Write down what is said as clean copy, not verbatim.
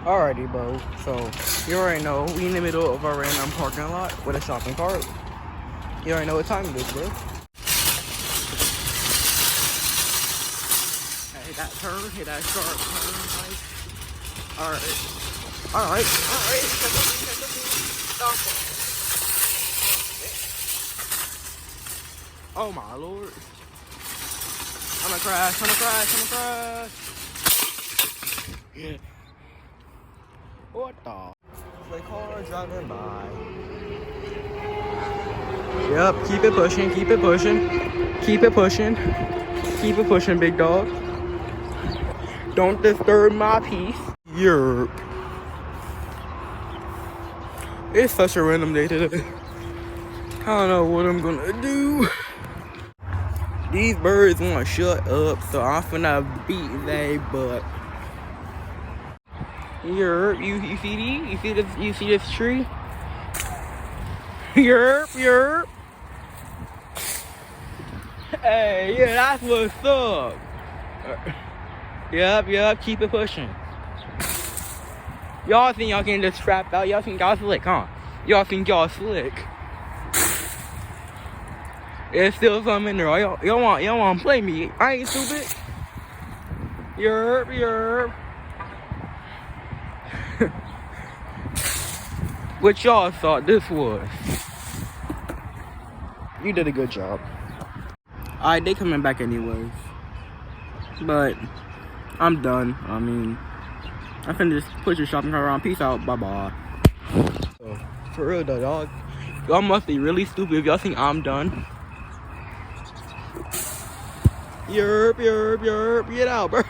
Alrighty, bro. So, you already know, we in the middle of a random parking lot with a shopping cart. You already know what time it is, bro. Hit that turn, hit that sharp turn, like. Alright. Alright. Stop it. Oh my lord. I'm gonna crash. Yeah. What the? The car driving by. Yep, keep it pushing, big dog. Don't disturb my peace. Yerp. It's such a random day today. I don't know what I'm gonna do. These birds wanna shut up, so I'm finna beat they butt. Yerp, you see these? You see this tree? Yerp. Hey, yeah, that's what's up. Yep, keep it pushing. Y'all think y'all can just trap out? Y'all think y'all slick, huh? Y'all think y'all slick? There's still something in there. Y'all want to play me? I ain't stupid. Yerp. What y'all thought this was? You did a good job. Alright, they coming back anyways. But I'm done. I mean, I can just put your shopping cart around. Peace out. Bye. So, for real though, y'all must be really stupid if y'all think I'm done. Yerp. Get out, bro.